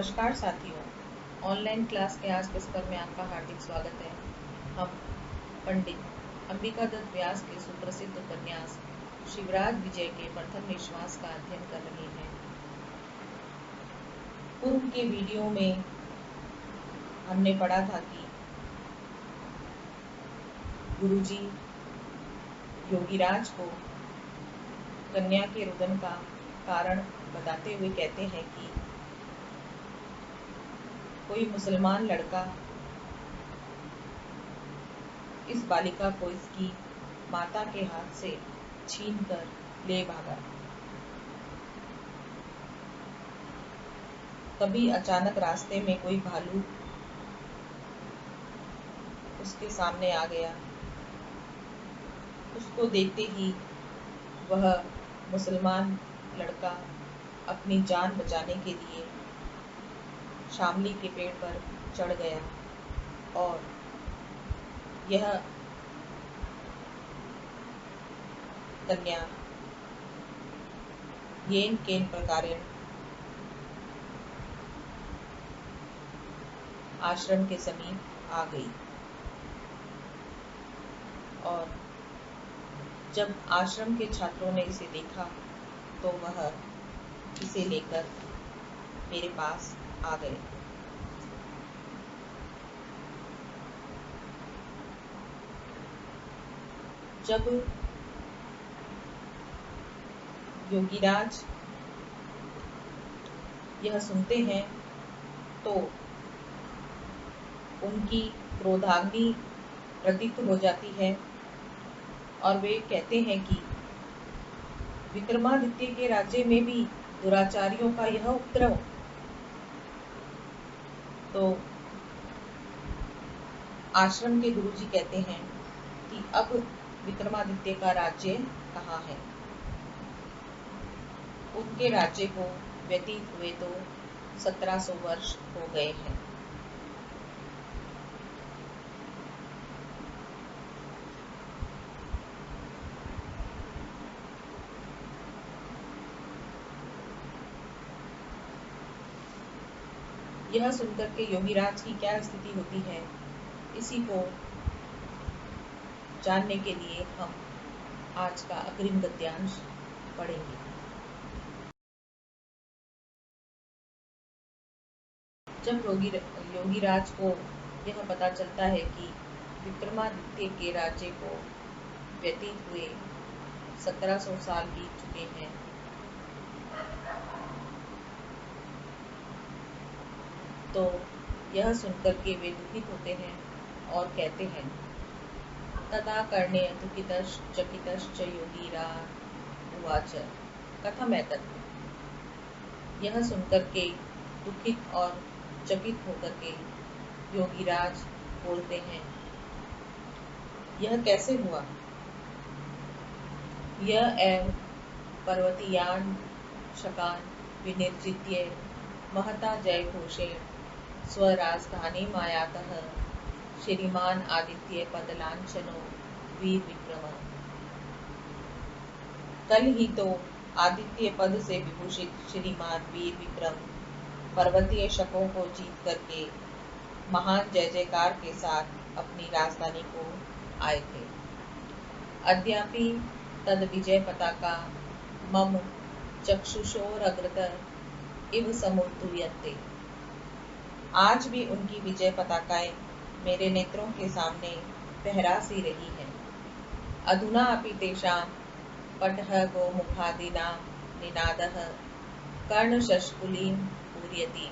नमस्कार साथियों, online class के आज के स्तर में आपका हार्दिक स्वागत है। हम पंडित अंबिका दत्त व्यास के सुप्रसिद्ध उपन्यास शिवराज विजय के प्रथम निश्वास का अध्ययन कर रहे हैं। पूर्व के वीडियो में हमने पढ़ा था कि गुरुजी योगीराज को कन्या के रुदन का कारण बताते हुए कहते हैं कि कोई मुसलमान लड़का इस बालिका को इसकी माता के हाथ से छीनकर ले भागा। तभी अचानक रास्ते में कोई भालू उसके सामने आ गया। उसको देखते ही वह मुसलमान लड़का अपनी जान बचाने के लिए शामली के पेड़ पर चढ़ गया और यह कन्या येन केन प्रकारेण आश्रम के समीप आ गई। और जब आश्रम के छात्रों ने इसे देखा तो वह इसे लेकर मेरे पास आ गए। जब योगीराज यह सुनते हैं तो उनकी क्रोधाग्नि प्रदीप्त हो जाती है और वे कहते हैं कि विक्रमादित्य के राज्य में भी दुराचारियों का यह उपद्रव। तो आश्रम के गुरुजी कहते हैं कि अब विक्रमादित्य का राज्य कहाँ है। उनके राज्य को व्यतीत हुए तो 1700 वर्ष हो गए हैं। यह सुनकर के योगीराज की क्या स्थिति होती है, इसी को जानने के लिए हम आज का अग्रिम गद्यांश पढ़ेंगे। जब योगीराज को यह पता चलता है कि विक्रमादित्य के राज्य को व्यतीत हुए 1700 साल बीत चुके हैं, तो यह सुनकर के वे दुखित होते हैं और कहते हैं, तदा कर्णे दुखितश्च चकितश्च योगीराज उवाच कथम एतत्। यह सुनकर के दुखित और चकित होकर के योगीराज बोलते हैं, यह कैसे हुआ। यह एव पर्वतीयान शकान विनिर्जित्य महता जयघोषेण स्वराजधानी मायातः श्रीमान आदित्य पदलांछनो वीर विक्रम। कल ही तो आदित्य पद से विभूषित श्रीमान वीर विक्रम पर्वतीय शकों को जीत करके महान जय जयकार के साथ अपनी राजधानी को आए थे। अद्यापि तद विजय पताका मम चक्षुषोरग्रतः इव समुद्धूयन्ते। आज भी उनकी विजय पताकाएं मेरे नेत्रों के सामने फहरा सी रही है। अधुना अपि तेषां पटः गोमुखादीनां निनादः कर्णशष्कुलीं पूरयति।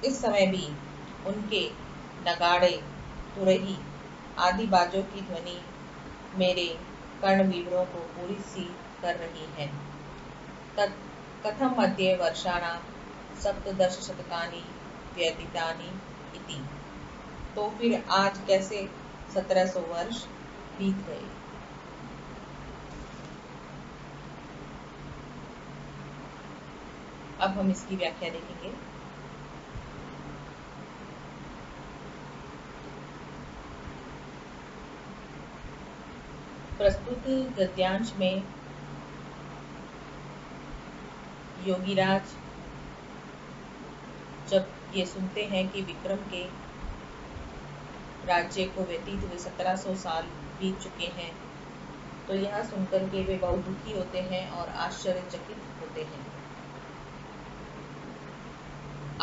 इस समय भी उनके नगाड़े, तुरही आदि बाजों की ध्वनि मेरे कर्णविवरों को पूरी सी कर रही है। तत् कथम मध्ये वर्षाणां 17 शतकानि व्यतीतानि इति। तो फिर आज कैसे 1700 वर्ष बीत गए। अब हम इसकी व्याख्या देखेंगे। प्रस्तुत गद्यांश में योगीराज जब ये सुनते हैं कि विक्रम के राज्य को व्यतीत हुए 1700 साल बीत चुके हैं, तो यह सुनकर के वे बहुत दुखी होते हैं और आश्चर्यचकित होते हैं।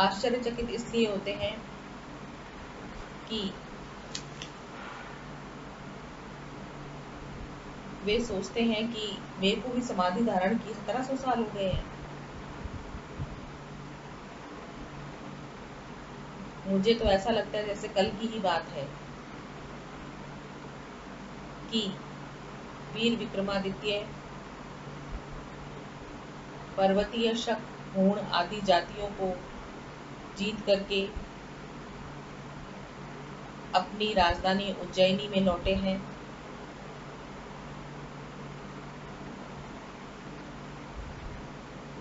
आश्चर्यचकित इसलिए होते हैं कि वे सोचते हैं कि मेरे को भी समाधि धारण की 1700 साल हो गए हैं। मुझे तो ऐसा लगता है जैसे कल की ही बात है कि वीर विक्रमादित्य पर्वतीय शक, हूण आदि जातियों को जीत करके अपनी राजधानी उज्जैनी में लौटे हैं।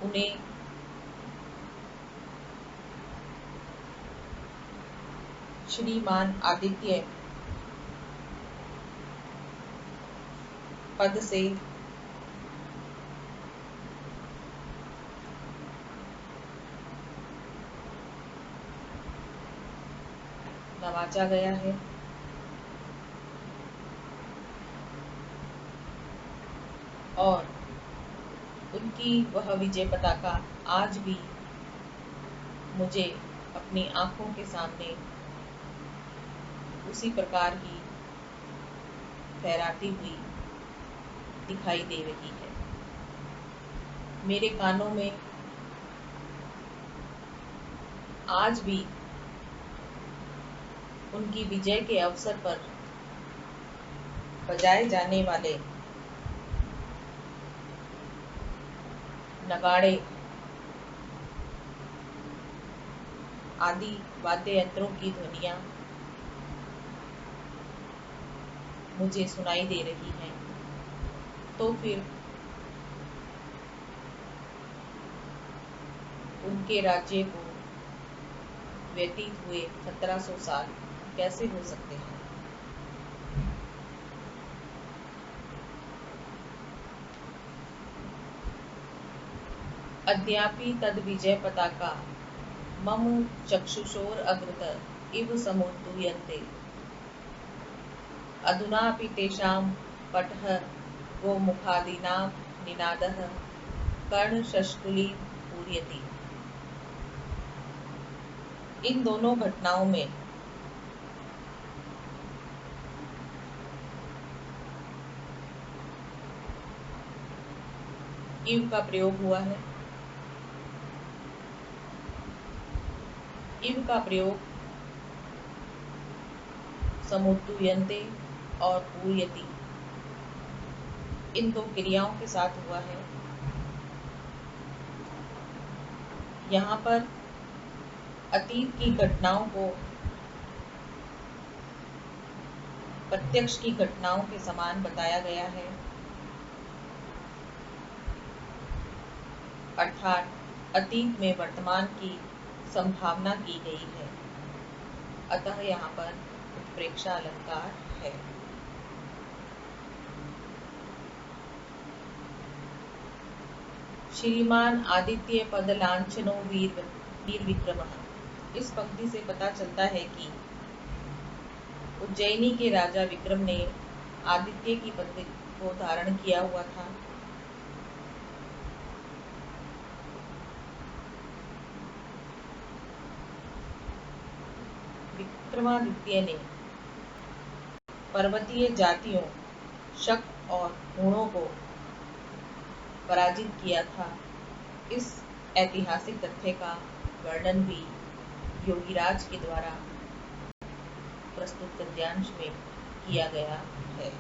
उन्हें श्रीमान आदित्य पद से नवाजा गया है और उनकी वह विजय पताका आज भी मुझे अपनी आंखों के सामने उसी प्रकार ही फहराती हुई दिखाई दे रही है। मेरे कानों में आज भी उनकी विजय के अवसर पर बजाए जाने वाले नगाड़े आदि वाद्य यंत्रों की ध्वनियां मुझे सुनाई दे रही हैं। तो फिर उनके राज्य को व्यतीत हुए 1700 साल कैसे हो सकते हैं। अद्यापि तद विजय पताका मम चक्षुषोर अग्रत इव समुद्दूयन्ते अधुनापि तेषां पटः गोमुखादीनां निनादः कर्णशष्कुली पूर्यति। इन दोनों घटनाओं में इव का प्रयोग हुआ है। इव का प्रयोग समुद्दूयन्ते और पूर्यति इन दो क्रियाओं के साथ हुआ है। यहाँ पर अतीत की घटनाओं को प्रत्यक्ष की घटनाओं के समान बताया गया है, अर्थात अतीत में वर्तमान की संभावना की गई है। अतः यहाँ पर उत्प्रेक्षा अलंकार है। श्रीमान आदित्य पद लांछनो वीर विक्रमः। इस पंक्ति से पता चलता है कि उज्जैनी के राजा विक्रम ने आदित्य की पदवी को धारण किया हुआ था। विक्रमादित्य ने पर्वतीय जातियों शक और हूणों को पराजित किया था। इस ऐतिहासिक तथ्य का वर्णन भी योगीराज के द्वारा प्रस्तुत गद्यांश में किया गया है।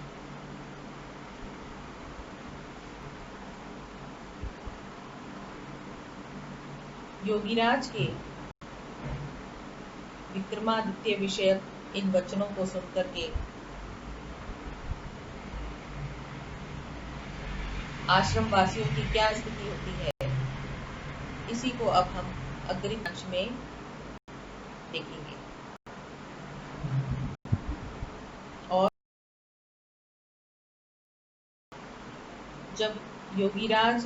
योगीराज के विक्रमादित्य विषयक इन वचनों को सुनकर के आश्रम वासियों की क्या स्थिति होती है, इसी को अब हम अग्रिम अंश में देखेंगे। और जब योगीराज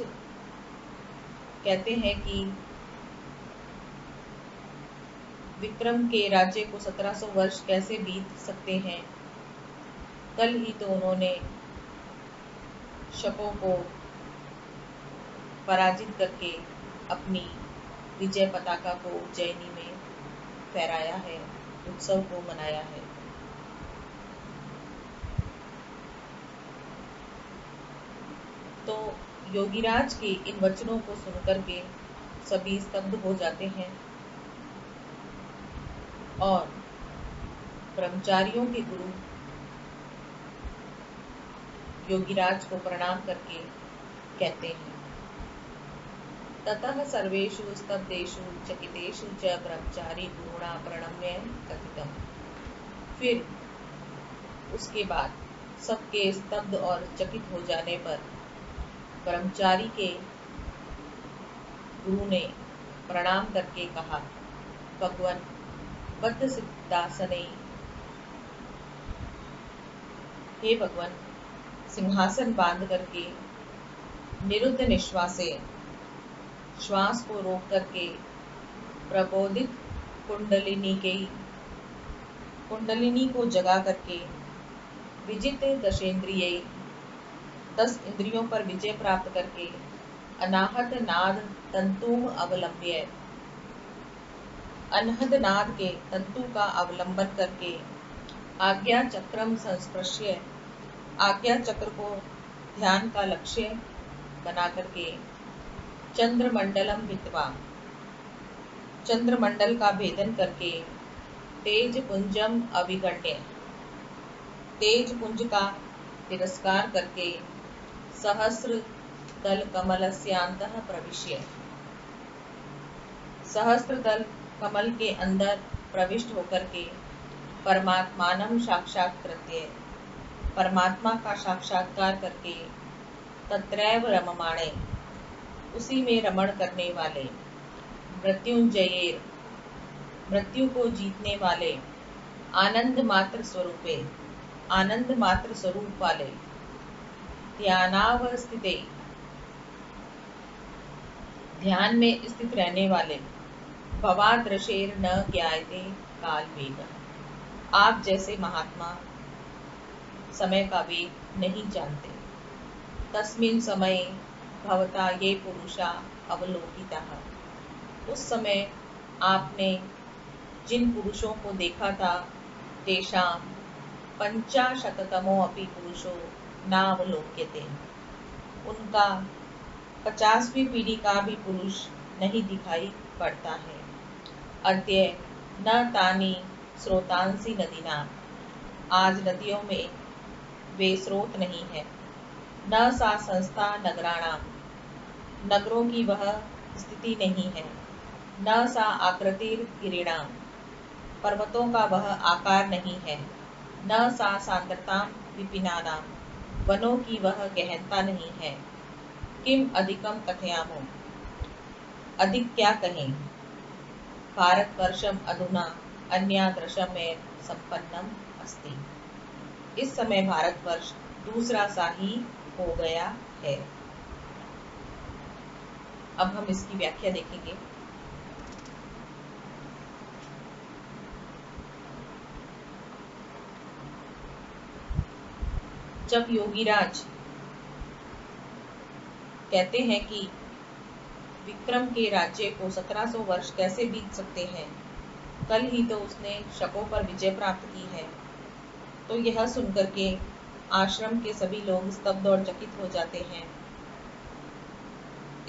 कहते हैं कि विक्रम के राज्य को 1700 वर्ष कैसे बीत सकते हैं। कल ही तो उन्होंने शकों को पराजित करके अपनी विजय पताका को उज्जैनी में फहराया है, उत्सव को मनाया है। तो योगीराज के इन वचनों को सुनकर के सभी स्तब्ध हो जाते हैं और ब्रह्मचारियों के गुरु योगीराज को प्रणाम करके कहते हैं, ततः सर्वेषु स्तब्धेषु चकितेषु च ब्रह्मचारी गुरुणा प्रणम्य कथितम्। फिर उसके बाद सबके स्तब्ध और चकित हो जाने पर ब्रह्मचारी के गुरु ने प्रणाम करके कहा, भगवान बद्ध सिद्धासने, हे भगवान, सिंहासन बांध करके निरुद्ध निश्वासे श्वास को रोक करके प्रबोधित कुंडलिनी को जगा करके विजित दशेंद्रिय 10 इंद्रियों पर विजय प्राप्त करके अनाहत नाद तंतुम अवलंब्य, अनहद नाद के तंतु का अवलंबन करके आज्ञा चक्रम संस्पृश्य, आज्ञा चक्र को ध्यान का लक्ष्य बना करके चंद्रमंडलम हित्वा, चंद्रमंडल का भेदन करके तेज पुंजम अविगण्य, तेज पुंज का तिरस्कार करके सहस्र दल कमलस्यांतः प्रविश्य, सहस्त्र दल कमल के अंदर प्रविष्ट होकर के परमात्मानम साक्षात्कृत्य, परमात्मा का साक्षात्कार करके तत्रैव रममाणे, उसी में रमण करने वाले, मृत्युंजयेर, मृत्यु को जीतने वाले, आनंद मात्र स्वरूपे, आनंद मात्र स्वरूप वाले, ध्यानावस्थिते, ध्यान में स्थित रहने वाले, भवादृशेर न ज्ञायते काल वेग, आप जैसे महात्मा समय का वेग नहीं जानते। तस्मिन् समये भवता ये पुरुषा अवलोकिताः, उस समय आपने जिन पुरुषों को देखा था, तेषां 50 अपि पुरुषो नावलोक्यते, उनका 50वीं पीढ़ी का भी पुरुष नहीं दिखाई पड़ता है। अद्य न तानि स्रोतांसि नदीनां, आज नदियों में वे स्रोत नहीं है। न सा संस्था नगराणाम, नगरों की वह स्थिति नहीं है। न सा आकृतिर गिरिणाम, पर्वतों का वह आकार नहीं है। न सा सांद्रता विपिनानाम, वनों की वह गहनता नहीं है। किम अधिकम कथयामो, अधिक क्या कहें। भारतवर्षम अधुना अन्यादृशम में संपन्नम अस्ति, इस समय भारतवर्ष दूसरा सा ही हो गया है। अब हम इसकी व्याख्या देखेंगे। जब योगीराज कहते हैं कि विक्रम के राज्य को 1700 वर्ष कैसे बीत सकते हैं, कल ही तो उसने शकों पर विजय प्राप्त की है, तो यह सुनकर के आश्रम के सभी लोग स्तब्ध और चकित हो जाते हैं।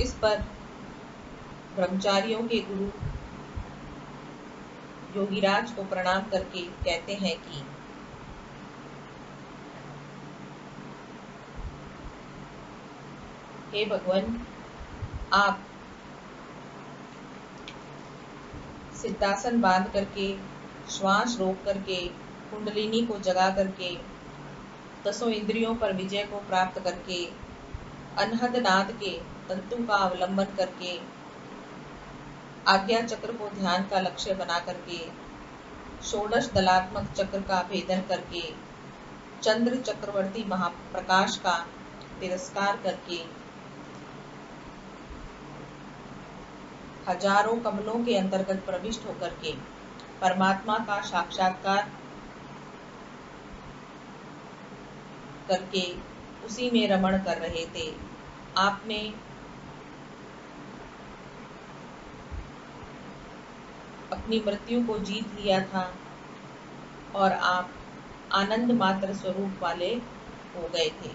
इस पर ब्रह्मचारियों के गुरु योगीराज को प्रणाम करके कहते हैं कि हे भगवान, आप सिद्धासन बांध करके, श्वास रोक करके, कुंडलिनी को जगा करके, 10 इंद्रियों पर विजय को प्राप्त करके, अनहद नाद के तंतु का अवलंबन करके, आज्ञा चक्र को ध्यान का लक्ष्य बना करके, षोडश दलात्मक चक्र का भेदन करके, चंद्र चक्रवर्ती महाप्रकाश का तिरस्कार करके, हजारों कमलों के अंतर्गत प्रविष्ट होकर के परमात्मा का साक्षात्कार करके उसी में रमण कर रहे थे। आपने अपनी मृत्यु को जीत लिया था और आप आनंद मात्र स्वरूप वाले हो गए थे।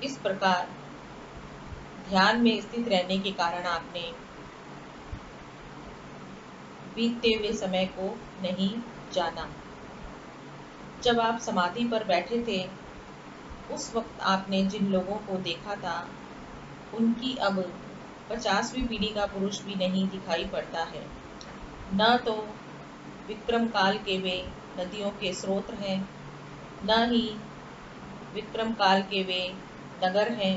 इस प्रकार ध्यान में स्थित रहने के कारण आपने बीतते हुए समय को नहीं जाना। जब आप समाधि पर बैठे थे उस वक्त आपने जिन लोगों को देखा था उनकी अब 50वीं पीढ़ी का पुरुष भी नहीं दिखाई पड़ता है। न तो विक्रम काल के वे नदियों के स्रोत हैं, न ही विक्रम काल के वे नगर हैं,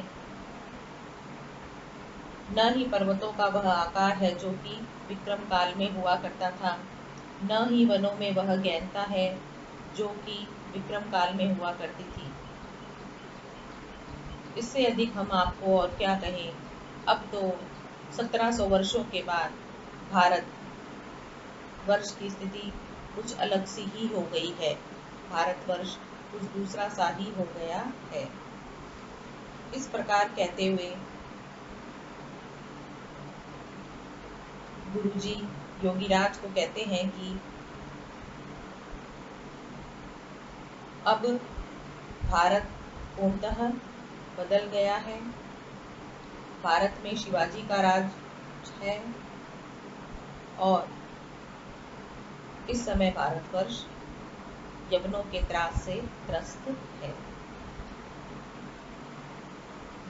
न ही पर्वतों का वह आकार है जो कि विक्रम काल में हुआ करता था, न ही वनों में वह गहनता है जो कि विक्रम काल में हुआ करती थी। इससे अधिक हम आपको और क्या कहें। अब तो 1700 वर्षों के बाद भारत वर्ष की स्थिति कुछ अलग सी ही हो गई है। भारतवर्ष कुछ दूसरा सा ही हो गया है। इस प्रकार कहते हुए गुरुजी योगीराज को कहते हैं कि अब भारत पूर्णतः बदल गया है। भारत में शिवाजी का राज है और इस समय भारतवर्ष यवनों के त्रास से त्रस्त है।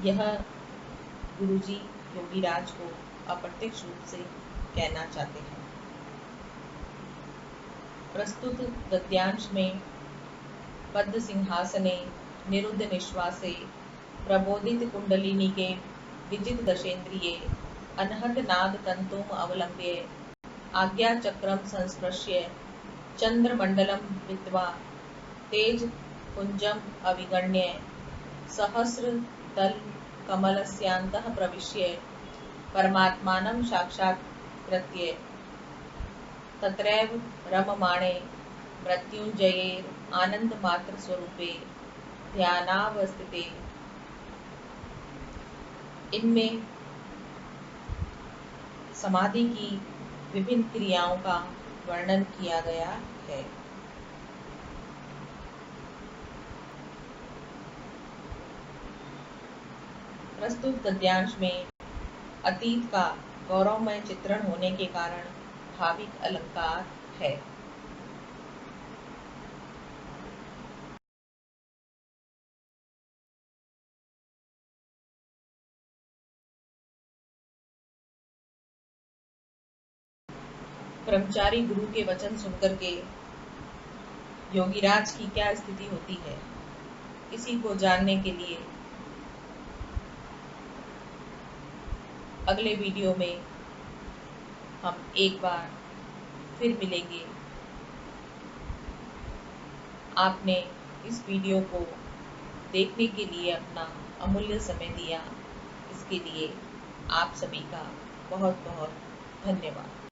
यह गुरुजी योगीराज को अप्रत्यक्ष रूप से कहना चाहते हैं। प्रस्तुत गद्यांश में पद्म सिंहासने निरुद्ध निश्वासे प्रबोधित कुंडलिनी के विजित दशेन्द्रिये अनहद नाद तंतुम अवलंब्य आज्ञा चक्रम संस्पृश्य चंद्रमंडलम विद्वा तेज कुंजम अविगण्य सहस्र दल कमलस्यांतः प्रविश्य परमात्मानं साक्षात्कृत्य तत्रैव रममाणे मृत्युंजयेर आनंद मात्र स्वरूपे ध्यानावस्थिते। इनमें समाधि की विभिन्न क्रियाओं का वर्णन किया गया है। प्रस्तुत गद्यांश में अतीत का गौरवमय चित्रण होने के कारण भाविक अलंकार है। ब्रह्मचारी गुरु के वचन सुनकर के योगीराज की क्या स्थिति होती है, इसी को जानने के लिए अगले वीडियो में हम एक बार फिर मिलेंगे। आपने इस वीडियो को देखने के लिए अपना अमूल्य समय दिया, इसके लिए आप सभी का बहुत बहुत धन्यवाद।